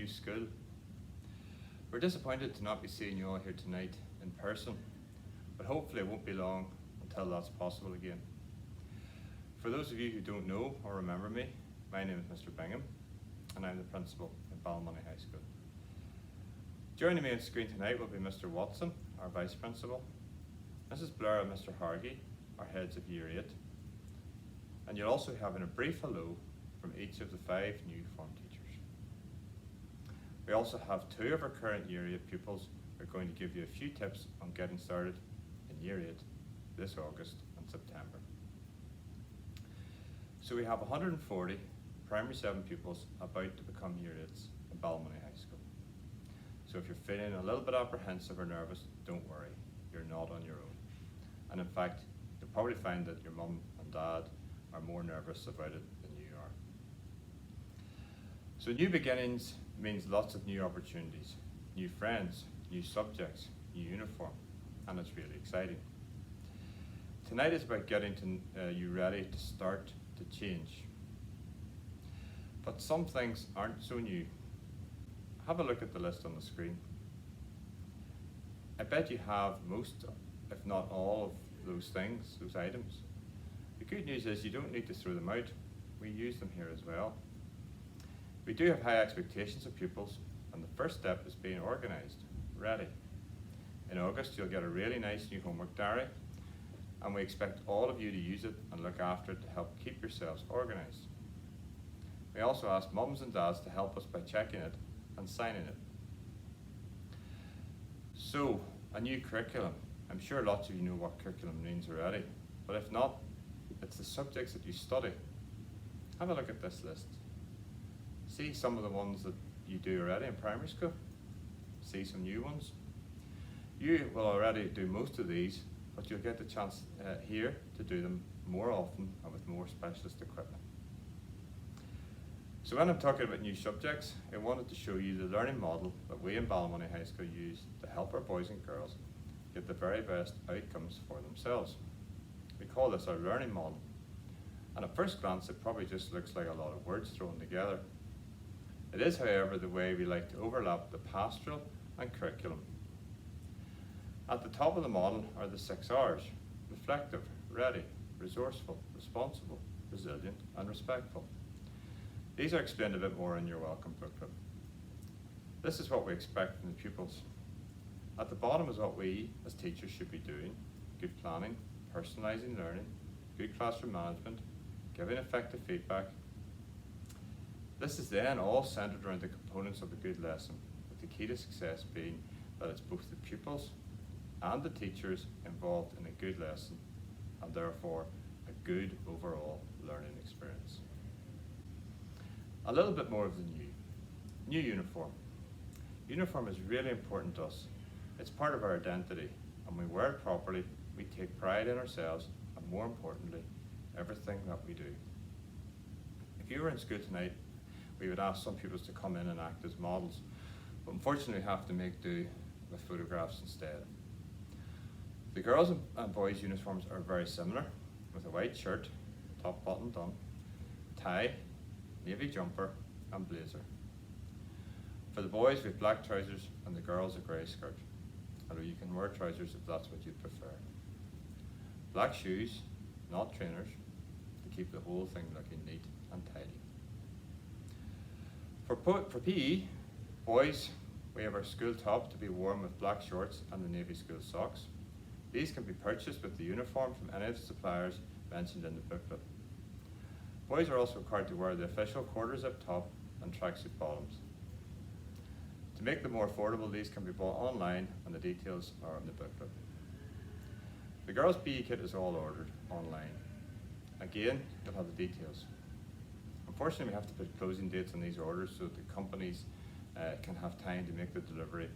new school. We're disappointed to not be seeing you all here tonight in person, but hopefully it won't be long until that's possible again. For those of you who don't know or remember me, my name is Mr. Bingham, and I'm the principal at Ballymoney High School. Joining me on screen tonight will be Mr. Watson, our Vice Principal, Mrs. Blair and Mr. Hargey, our heads of Year 8, and you'll also have a brief hello from each of the 5 new form teachers. We also have 2 of our current Year 8 pupils who are going to give you a few tips on getting started in Year 8 this August and September. So we have 140 Primary 7 pupils about to become Year 8s in Ballymoney High School. So if you're feeling a little bit apprehensive or nervous, don't worry, you're not on your own. And in fact, you'll probably find that your mum and dad are more nervous about it than you are. So new beginnings means lots of new opportunities, new friends, new subjects, new uniform, and it's really exciting. Tonight is about getting you ready to start to change. But some things aren't so new. Have a look at the list on the screen. I bet you have most, if not all, of those things, those items. The good news is you don't need to throw them out. We use them here as well. We do have high expectations of pupils, and the first step is being organised, ready. In August, you'll get a really nice new homework diary, and we expect all of you to use it and look after it to help keep yourselves organised. We also ask mums and dads to help us by checking it and signing it. So, a new curriculum. I'm sure lots of you know what curriculum means already, but if not, it's the subjects that you study. Have a look at this list. See some of the ones that you do already in primary school. See some new ones. You will already do most of these, but you'll get the chance here to do them more often and with more specialist equipment. So when I'm talking about new subjects, I wanted to show you the learning model that we in Ballymoney High School use to help our boys and girls get the very best outcomes for themselves. We call this our learning model. And at first glance, it probably just looks like a lot of words thrown together. It is, however, the way we like to overlap the pastoral and curriculum. At the top of the model are the 6 R's: reflective, ready, resourceful, responsible, resilient, and respectful. These are explained a bit more in your welcome booklet. This is what we expect from the pupils. At the bottom is what we, as teachers, should be doing: good planning, personalising learning, good classroom management, giving effective feedback. This is then all centred around the components of a good lesson, with the key to success being that it's both the pupils and the teachers involved in a good lesson, and therefore a good overall learning experience. A little bit more of the new. New uniform. Uniform is really important to us. It's part of our identity, and when we wear it properly, we take pride in ourselves, and more importantly, everything that we do. If you were in school tonight, we would ask some pupils to come in and act as models, but unfortunately we have to make do with photographs instead. The girls' and boys' uniforms are very similar, with a white shirt, top button done, tie, navy jumper, and blazer. For the boys, we have black trousers, and the girls a grey skirt, although you can wear trousers if that's what you prefer. Black shoes, not trainers, to keep the whole thing looking neat and tidy. For PE, boys, we have our school top to be worn with black shorts and the navy school socks. These can be purchased with the uniform from any of the suppliers mentioned in the booklet. Boys are also required to wear the official quarter-zip top and tracksuit bottoms. To make them more affordable, these can be bought online, and the details are in the booklet. The girls' PE kit is all ordered online. Again, you'll have the details. Unfortunately, we have to put closing dates on these orders so that the companies can have time to make the delivery.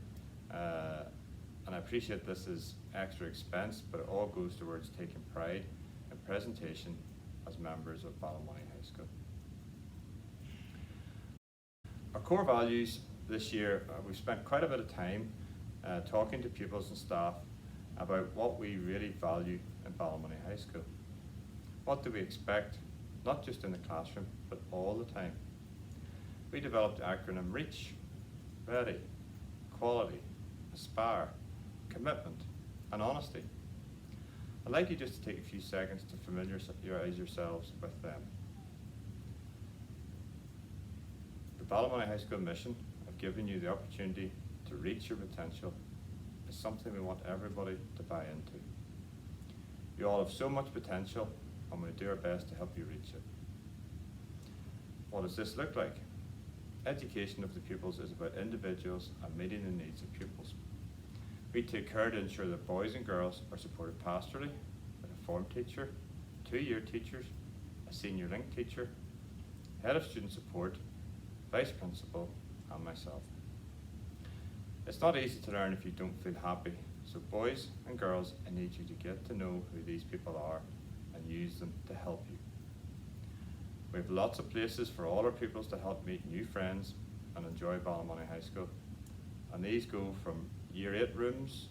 And I appreciate this is extra expense, but it all goes towards taking pride in presentation as members of Ballymoney High School. Our core values this year, we've spent quite a bit of time talking to pupils and staff about what we really value in Ballymoney High School. What do we expect, not just in the classroom, but all the time? We developed the acronym REACH, ready, quality, aspire, commitment, and honesty. I'd like you just to take a few seconds to familiarise yourselves with them. The Ballymoney High School mission of giving you the opportunity to reach your potential is something we want everybody to buy into. You all have so much potential, and we do our best to help you reach it. What does this look like? Education of the pupils is about individuals and meeting the needs of pupils. We take care to ensure that boys and girls are supported pastorally with a form teacher, 2-year teachers, a senior link teacher, head of student support, vice principal, and myself. It's not easy to learn if you don't feel happy, so boys and girls, I need you to get to know who these people are and use them to help you. We have lots of places for all our pupils to help meet new friends and enjoy Ballymoney High School. And these go from Year 8 rooms,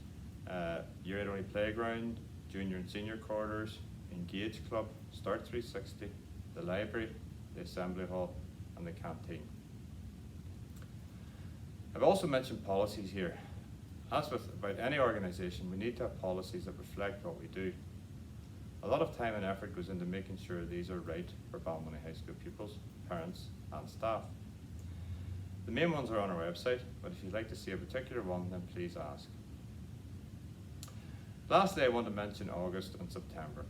Year 8 only playground, junior and senior quarters, Engage Club, Start 360, the library, the assembly hall, and the canteen. I've also mentioned policies here. As with about any organisation, we need to have policies that reflect what we do. A lot of time and effort goes into making sure these are right for Ballymoney High School pupils, parents, and staff. The main ones are on our website, but if you'd like to see a particular one, then please ask. Lastly, I want to mention August and September.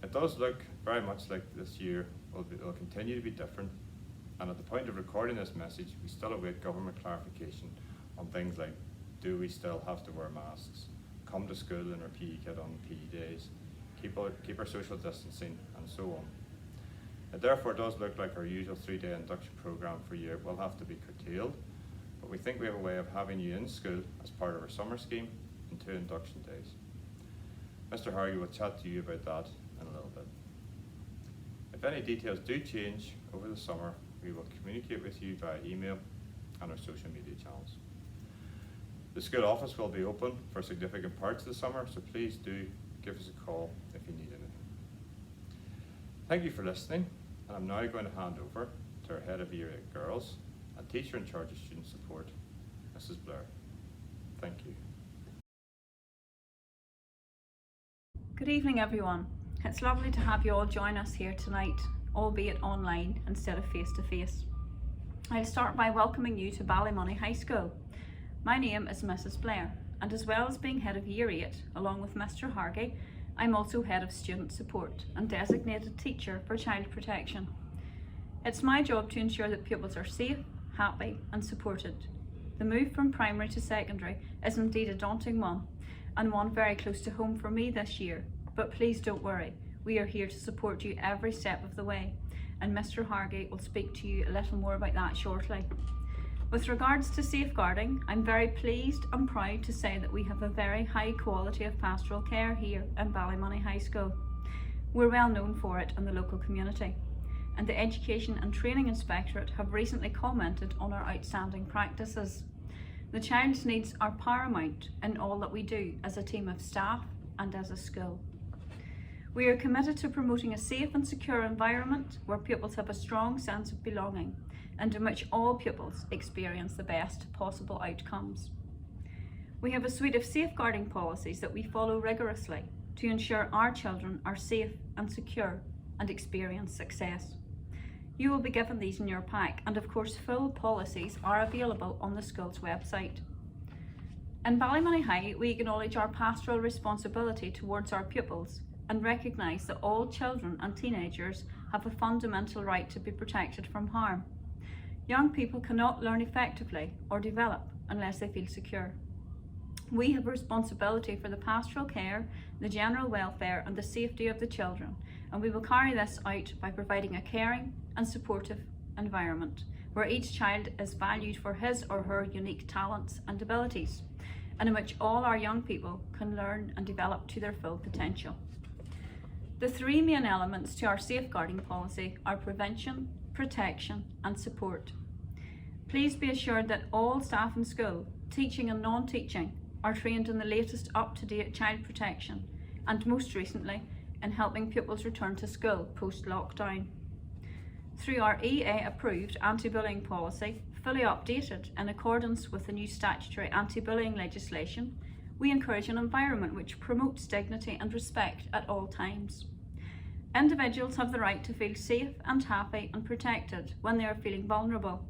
It does look very much like this year will continue to be different, and at the point of recording this message, we still await government clarification on things like, do we still have to wear masks, come to school in our PE kit on PE days, keep our social distancing, and so on. It therefore does look like our usual 3-day induction programme for a year will have to be curtailed, but we think we have a way of having you in school as part of our summer scheme in 2 induction days. Mr. Hargy will chat to you about that in a little bit. If any details do change over the summer, we will communicate with you via email and our social media channels. The school office will be open for significant parts of the summer, so please do give us a call if you need anything. Thank you for listening, and I'm now going to hand over to our head of Year 8 girls and teacher in charge of student support, Mrs. Blair. Thank you. Good evening, everyone. It's lovely to have you all join us here tonight, albeit online instead of face-to-face. I'll start by welcoming you to Ballymoney High School. My name is Mrs. Blair, and as well as being head of Year 8, along with Mr. Hargy, I'm also head of student support and designated teacher for child protection. It's my job to ensure that pupils are safe, happy, and supported. The move from primary to secondary is indeed a daunting one, and one very close to home for me this year. But please don't worry, we are here to support you every step of the way, and Mr. Hargy will speak to you a little more about that shortly. With regards to safeguarding, I'm very pleased and proud to say that we have a very high quality of pastoral care here in Ballymoney High School. We're well known for it in the local community, and the Education and Training Inspectorate have recently commented on our outstanding practices. The child's needs are paramount in all that we do as a team of staff and as a school. We are committed to promoting a safe and secure environment where pupils have a strong sense of belonging and in which all pupils experience the best possible outcomes. We have a suite of safeguarding policies that we follow rigorously to ensure our children are safe and secure and experience success. You will be given these in your pack, and of course full policies are available on the school's website. In Ballymoney High, we acknowledge our pastoral responsibility towards our pupils and recognise that all children and teenagers have a fundamental right to be protected from harm. Young people cannot learn effectively or develop unless they feel secure. We have a responsibility for the pastoral care, the general welfare and the safety of the children, and we will carry this out by providing a caring and supportive environment where each child is valued for his or her unique talents and abilities, and in which all our young people can learn and develop to their full potential. The 3 main elements to our safeguarding policy are prevention, protection and support. Please be assured that all staff in school, teaching and non-teaching, are trained in the latest up-to-date child protection and most recently in helping pupils return to school post-lockdown. Through our EA-approved anti-bullying policy, fully updated in accordance with the new statutory anti-bullying legislation, we encourage an environment which promotes dignity and respect at all times. Individuals have the right to feel safe and happy and protected when they are feeling vulnerable.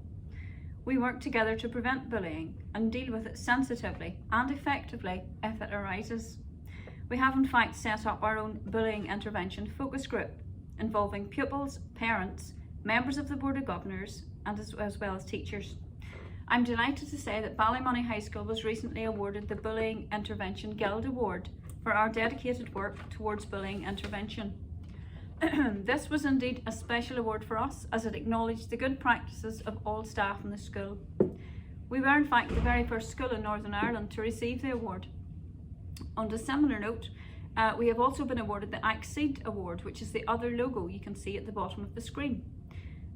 We work together to prevent bullying and deal with it sensitively and effectively if it arises. We have in fact set up our own bullying intervention focus group involving pupils, parents, members of the Board of Governors and as well as teachers. I'm delighted to say that Ballymoney High School was recently awarded the Bullying Intervention Guild Award for our dedicated work towards bullying intervention. This was indeed a special award for us as it acknowledged the good practices of all staff in the school. We were in fact the very first school in Northern Ireland to receive the award. On a similar note, we have also been awarded the Accede Award, which is the other logo you can see at the bottom of the screen.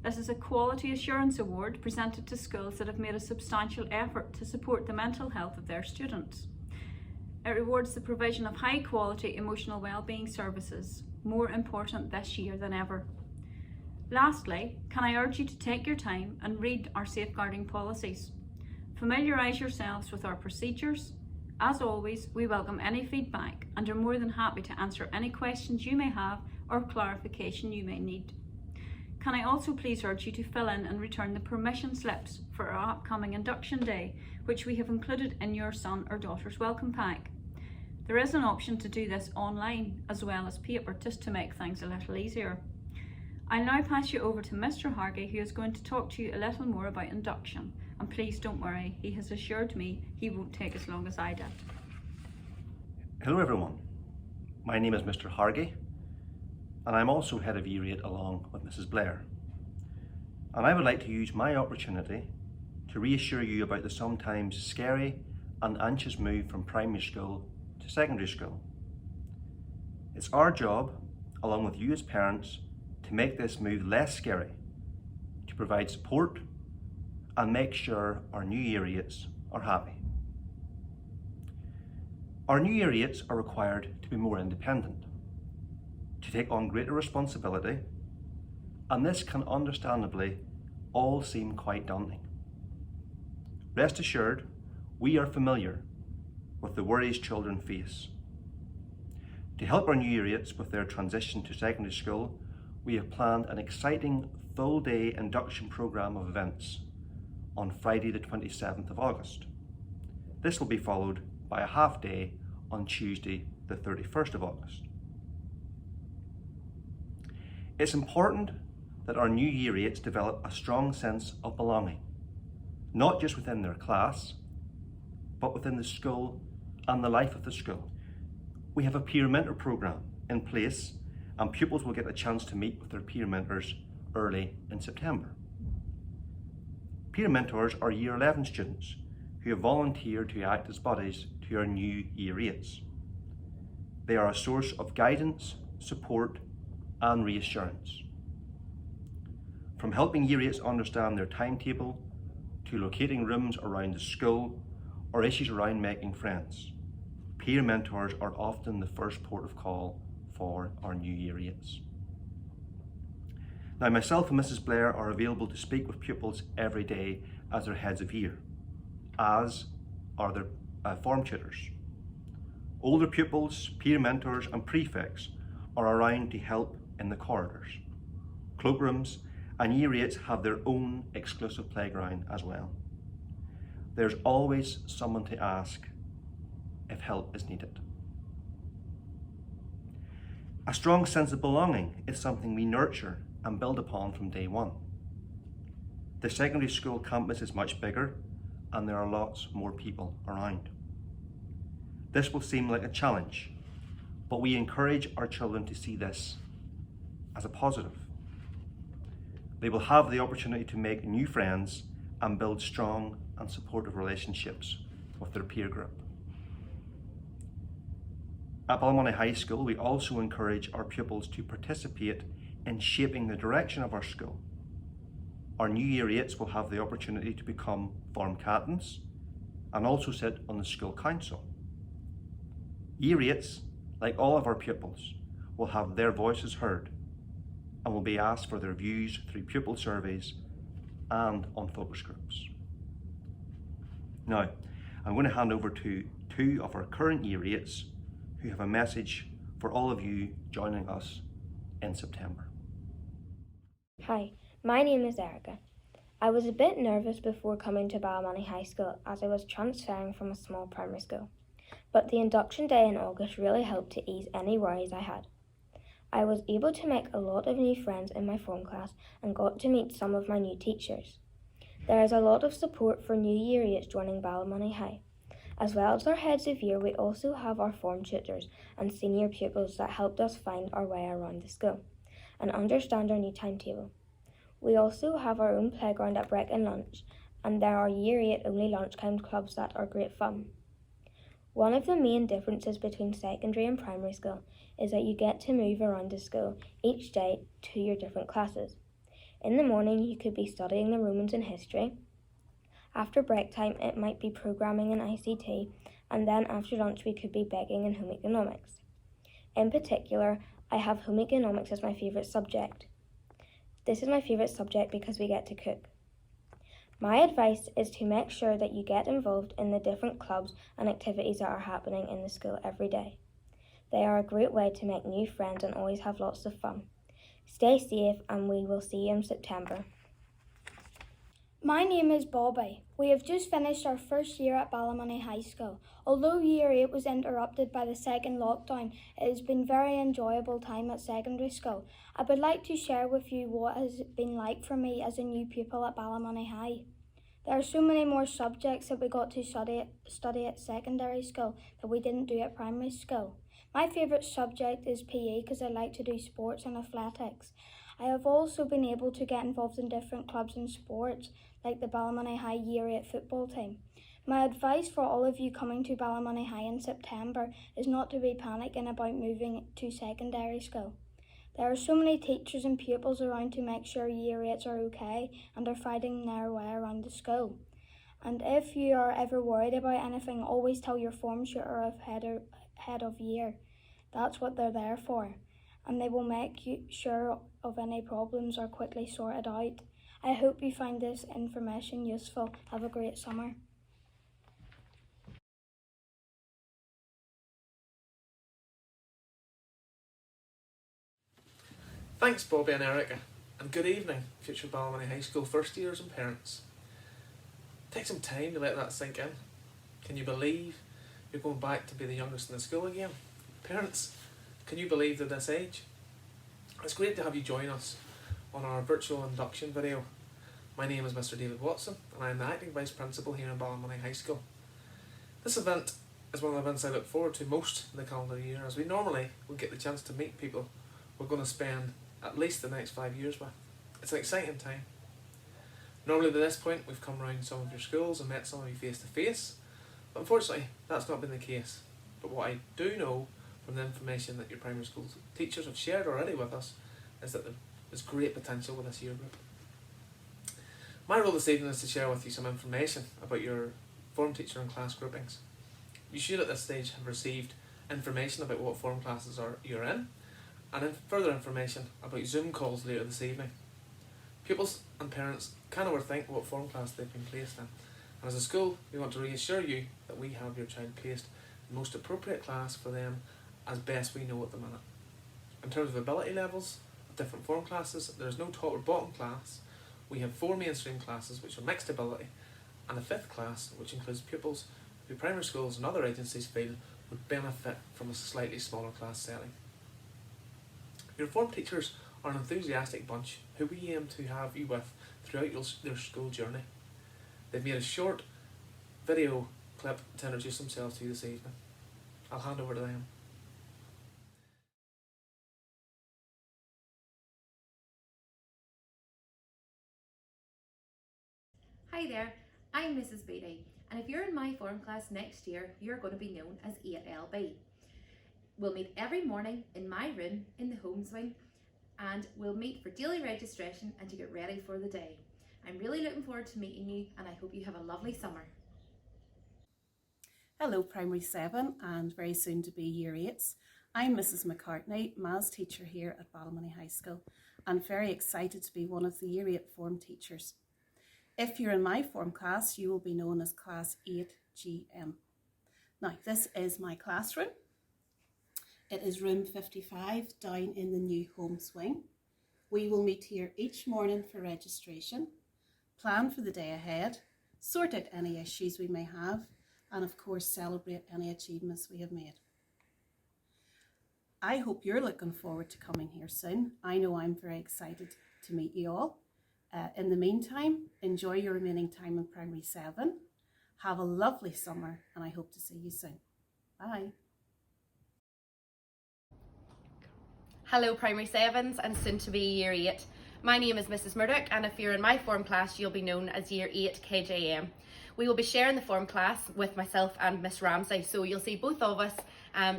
This is a Quality Assurance Award presented to schools that have made a substantial effort to support the mental health of their students. It rewards the provision of high quality emotional wellbeing services, more important this year than ever. Lastly, can I urge you to take your time and read our safeguarding policies. Familiarise yourselves with our procedures. As always, we welcome any feedback and are more than happy to answer any questions you may have or clarification you may need. Can I also please urge you to fill in and return the permission slips for our upcoming Induction Day, which we have included in your son or daughter's welcome pack. There is an option to do this online as well as paper, just to make things a little easier. I'll now pass you over to Mr. Hargey, who is going to talk to you a little more about induction. And please don't worry, he has assured me he won't take as long as I did. Hello everyone, my name is Mr. Hargey and I'm also head of Year 8 along with Mrs. Blair. And I would like to use my opportunity to reassure you about the sometimes scary and anxious move from primary school to secondary school. It's our job, along with you as parents, to make this move less scary, to provide support and make sure our new Year 8s are happy. Our new Year 8s are required to be more independent, to take on greater responsibility, and this can understandably all seem quite daunting. Rest assured, we are familiar with the worries children face. To help our new Year 8s with their transition to secondary school, we have planned an exciting full-day induction programme of events on Friday the 27th of August. This will be followed by a half day on Tuesday the 31st of August. It's important that our new Year 8s develop a strong sense of belonging, not just within their class, but within the school and the life of the school. We have a peer mentor programme in place and pupils will get a chance to meet with their peer mentors early in September. Peer mentors are Year 11 students who have volunteered to act as buddies to our new Year 8s. They are a source of guidance, support and reassurance. From helping Year 8s understand their timetable, to locating rooms around the school or issues around making friends, peer mentors are often the first port of call for our new Year 8s. Now, myself and Mrs. Blair are available to speak with pupils every day as their heads of year, as are their form tutors. Older pupils, peer mentors and prefects are around to help in the corridors, cloakrooms, and Year 8s have their own exclusive playground as well. There's always someone to ask if help is needed. A strong sense of belonging is something we nurture and build upon from day one. The secondary school campus is much bigger and there are lots more people around. This will seem like a challenge, but we encourage our children to see this as a positive. They will have the opportunity to make new friends and build strong and supportive relationships with their peer group. At Ballymoney High School, we also encourage our pupils to participate in shaping the direction of our school. Our new Year 8s will have the opportunity to become form captains and also sit on the school council. Year 8s, like all of our pupils, will have their voices heard and will be asked for their views through pupil surveys and on focus groups. Now, I'm going to hand over to two of our current Year 8s who have a message for all of you joining us in September. Hi, my name is Erica. I was a bit nervous before coming to Ballymoney High School as I was transferring from a small primary school, but the induction day in August really helped to ease any worries I had. I was able to make a lot of new friends in my form class and got to meet some of my new teachers. There is a lot of support for new Year 8s joining Ballymoney High. As well as our heads of year, we also have our form tutors and senior pupils that helped us find our way around the school and understand our new timetable. We also have our own playground at break and lunch, and there are Year 8 only lunchtime clubs that are great fun. One of the main differences between secondary and primary school is that you get to move around the school each day to your different classes. In the morning you could be studying the Romans and history. After break time it might be programming and ICT, and then after lunch we could be begging and home economics. In particular, I have home economics as my favourite subject. This is my favourite subject because we get to cook. My advice is to make sure that you get involved in the different clubs and activities that are happening in the school every day. They are a great way to make new friends and always have lots of fun. Stay safe and we will see you in September. My name is Bobby. We have just finished our first year at Ballymoney High School. Although Year 8 was interrupted by the second lockdown, it has been a very enjoyable time at secondary school. I would like to share with you what has been like for me as a new pupil at Ballymoney High. There are so many more subjects that we got to study at secondary school that we didn't do at primary school. My favourite subject is PE because I like to do sports and athletics. I have also been able to get involved in different clubs and sports, like the Ballymoney High Year 8 football team. My advice for all of you coming to Ballymoney High in September is not to be panicking about moving to secondary school. There are so many teachers and pupils around to make sure Year 8s are okay and are finding their way around the school. And if you are ever worried about anything, always tell your form tutor of head of year. That's what they're there for, and they will make you sure of any problems are quickly sorted out. I hope you find this information useful. Have a great summer. Thanks Bobby and Erica, and good evening future Ballymoney High School first years and parents. Take some time to let that sink in. Can you believe you're going back to be the youngest in the school again? Parents, can you believe they're this age? It's great to have you join us on our virtual induction video. My name is Mr. David Watson and I am the acting Vice Principal here in Ballymoney High School. This event is one of the events I look forward to most in the calendar year, as we normally will get the chance to meet people we're going to spend at least the next 5 years with. It's an exciting time. Normally by this point we've come around some of your schools and met some of you face to face, but unfortunately that's not been the case. But what I do know from the information that your primary school teachers have shared already with us is that there's great potential with this year group. My role this evening is to share with you some information about your form teacher and class groupings. You should at this stage have received information about what form classes you're in, and further information about Zoom calls later this evening. Pupils and parents can overthink what form class they've been placed in, and as a school we want to reassure you that we have your child placed in the most appropriate class for them as best we know at the minute. In terms of ability levels of different form classes, there is no top or bottom class. We have 4 mainstream classes which are mixed ability, and a 5th class which includes pupils who primary schools and other agencies feel would benefit from a slightly smaller class setting. Your form teachers are an enthusiastic bunch who we aim to have you with throughout their school journey. They've made a short video clip to introduce themselves to you this evening. I'll hand over to them. Hi there, I'm Mrs. Beatty, and if you're in my form class next year, you're going to be known as 8LB. We'll meet every morning in my room in the home swing, and we'll meet for daily registration and to get ready for the day. I'm really looking forward to meeting you, and I hope you have a lovely summer. Hello Primary 7 and very soon to be Year 8s. I'm Mrs. McCartney, Maths teacher here at Ballymoney High School, and very excited to be one of the Year 8 form teachers. If you're in my form class, you will be known as Class 8GM. Now, this is my classroom. It is room 55 down in the new home swing. We will meet here each morning for registration, plan for the day ahead, sort out any issues we may have, and of course celebrate any achievements we have made. I hope you're looking forward to coming here soon. I know I'm very excited to meet you all. In the meantime, enjoy your remaining time in Primary 7. Have a lovely summer, and I hope to see you soon. Bye. Hello Primary 7s and soon to be Year 8. My name is Mrs Murdoch, and if you're in my form class you'll be known as Year 8 KJM. We will be sharing the form class with myself and Miss Ramsey, so you'll see both of us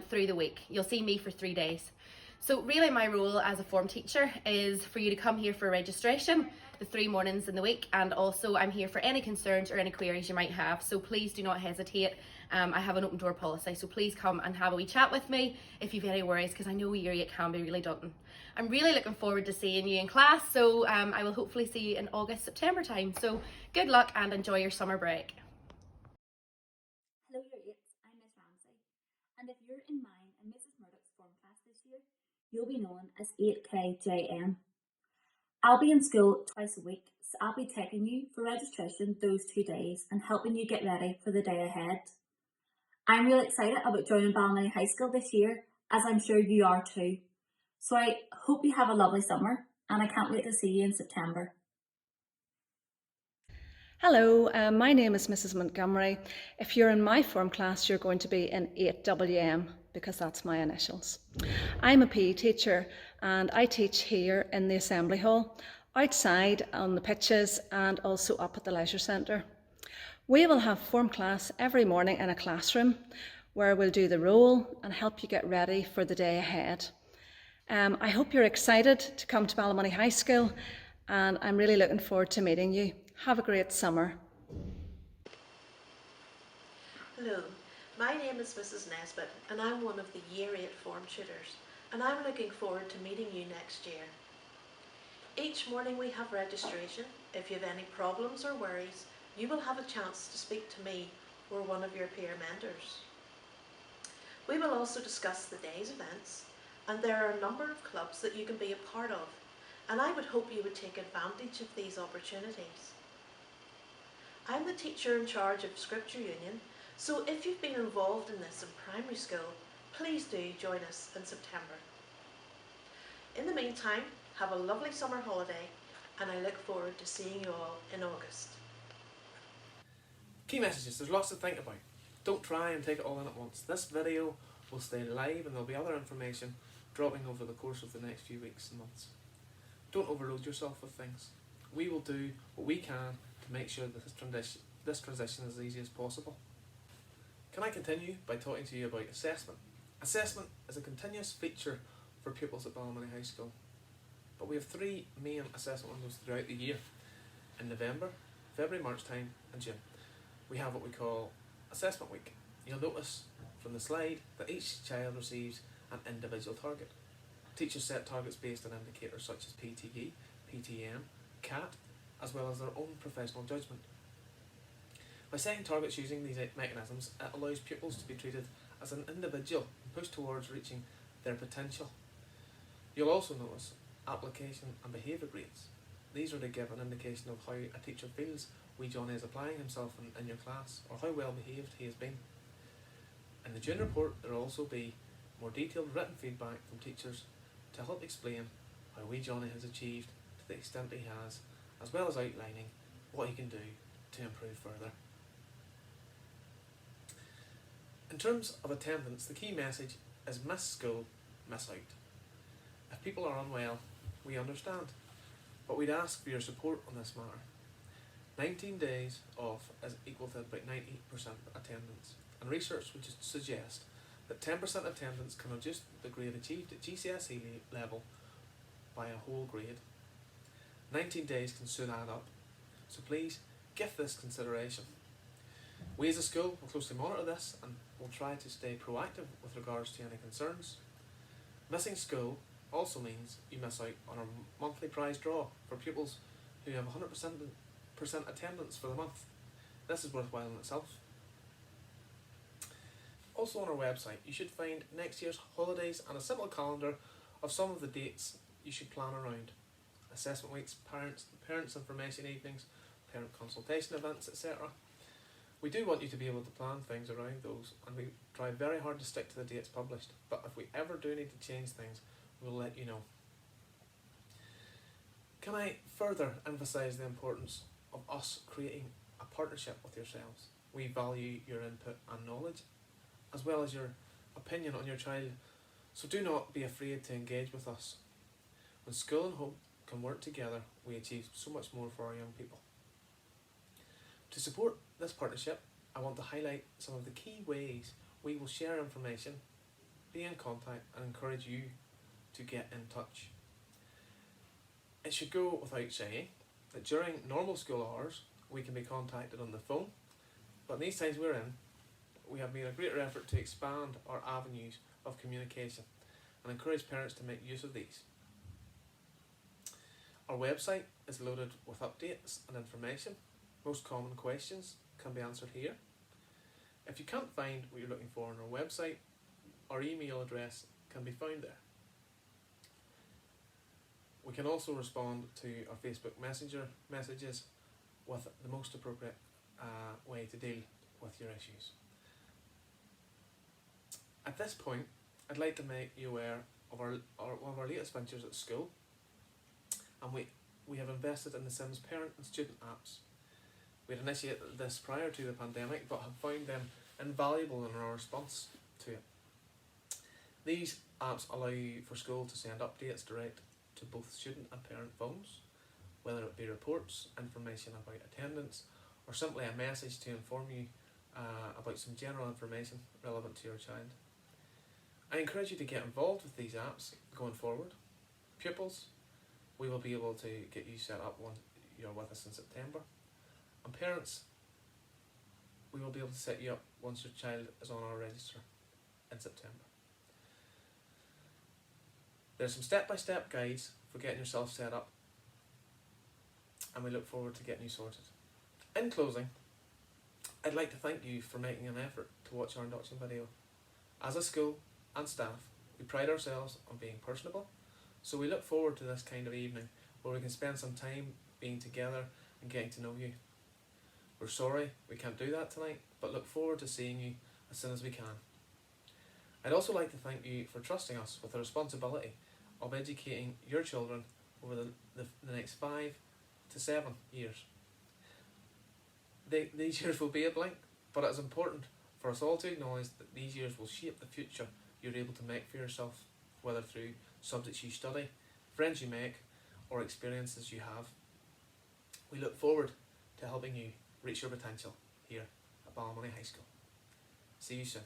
through the week. You'll see me for 3 days. So really my role as a form teacher is for you to come here for registration the 3 mornings in the week, and also I'm here for any concerns or any queries you might have, so please do not hesitate. I have an open door policy, so please come and have a wee chat with me if you've any worries, because I know Year 8 can be really daunting. I'm really looking forward to seeing you in class, so I will hopefully see you in August, September time. So good luck and enjoy your summer break. Hello Year 8s, I'm Miss Ramsey, and if you're in mine and Mrs Murdoch's form class this year, you'll be known as 8KJM. I'll be in school twice a week, so I'll be taking you for registration those 2 days and helping you get ready for the day ahead. I'm really excited about joining Ballymoney High School this year, as I'm sure you are too. So I hope you have a lovely summer, and I can't wait to see you in September. Hello, my name is Mrs Montgomery. If you're in my form class, you're going to be in 8WM, because that's my initials. I'm a PE teacher, and I teach here in the Assembly Hall, outside on the pitches, and also up at the Leisure Centre. We will have form class every morning in a classroom where we'll do the roll and help you get ready for the day ahead. I hope you're excited to come to Ballymoney High School, and I'm really looking forward to meeting you. Have a great summer. Hello, my name is Mrs Nesbitt and I'm one of the Year 8 form tutors, and I'm looking forward to meeting you next year. Each morning we have registration. If you have any problems or worries, you will have a chance to speak to me or one of your peer mentors. We will also discuss the day's events, and there are a number of clubs that you can be a part of, and I would hope you would take advantage of these opportunities. I'm the teacher in charge of Scripture Union, so if you've been involved in this in primary school, please do join us in September. In the meantime, have a lovely summer holiday, and I look forward to seeing you all in August. Key messages, there's lots to think about. Don't try and take it all in at once. This video will stay live and there'll be other information dropping over the course of the next few weeks and months. Don't overload yourself with things. We will do what we can to make sure that this transition is as easy as possible. Can I continue by talking to you about assessment? Assessment is a continuous feature for pupils at Ballymoney High School, but we have 3 main assessment windows throughout the year. In November, February, March time and June, we have what we call Assessment Week. You'll notice from the slide that each child receives an individual target. Teachers set targets based on indicators such as PTE, PTM, CAT, as well as their own professional judgment. By setting targets using these mechanisms, it allows pupils to be treated as an individual and pushed towards reaching their potential. You'll also notice application and behaviour grades. These are to give an indication of how a teacher feels wee Johnny is applying himself in your class, or how well behaved he has been. In the June report, there will also be more detailed written feedback from teachers to help explain how wee Johnny has achieved to the extent he has, as well as outlining what he can do to improve further. In terms of attendance, the key message is miss school, miss out. If people are unwell, we understand, but we'd ask for your support on this matter. 19 days off is equal to about 90% attendance, and research would suggest that 10% attendance can reduce the grade achieved at GCSE level by a whole grade. 19 days can soon add up, so please give this consideration. We as a school will closely monitor this and will try to stay proactive with regards to any concerns. Missing school also means you miss out on our monthly prize draw for pupils who have 100% attendance for the month. This is worthwhile in itself. Also on our website, you should find next year's holidays and a simple calendar of some of the dates you should plan around. Assessment weeks, parents information evenings, parent consultation events, etc. We do want you to be able to plan things around those, and we try very hard to stick to the dates published, but if we ever do need to change things, we'll let you know. Can I further emphasise the importance of us creating a partnership with yourselves? We value your input and knowledge, as well as your opinion on your child, so do not be afraid to engage with us. When school and home can work together, we achieve so much more for our young people. To support this partnership, I want to highlight some of the key ways we will share information, be in contact, and encourage you to get in touch. It should go without saying that during normal school hours, we can be contacted on the phone, but in these times we're in, we have made a greater effort to expand our avenues of communication and encourage parents to make use of these. Our website is loaded with updates and information. Most common questions can be answered here. If you can't find what you're looking for on our website, our email address can be found there. We can also respond to our Facebook Messenger messages with the most appropriate way to deal with your issues. At this point, I'd like to make you aware of one of our latest ventures at school, and we have invested in the Sims parent and student apps. We had initiated this prior to the pandemic, but have found them invaluable in our response to it. These apps allow you for school to send updates direct to both student and parent phones, whether it be reports, information about attendance, or simply a message to inform you about some general information relevant to your child. I encourage you to get involved with these apps going forward. Pupils, we will be able to get you set up once you're with us in September. And parents, we will be able to set you up once your child is on our register in September. There's some step-by-step guides for getting yourself set up, and we look forward to getting you sorted. In closing, I'd like to thank you for making an effort to watch our induction video. As a school and staff, we pride ourselves on being personable, so we look forward to this kind of evening where we can spend some time being together and getting to know you. We're sorry we can't do that tonight, but look forward to seeing you as soon as we can. I'd also like to thank you for trusting us with the responsibility of educating your children over the next 5 to 7 years. These years will be a blink, but it's important for us all to acknowledge that these years will shape the future you're able to make for yourself, whether through subjects you study, friends you make, or experiences you have. We look forward to helping you reach your potential here at Ballymoney High School. See you soon.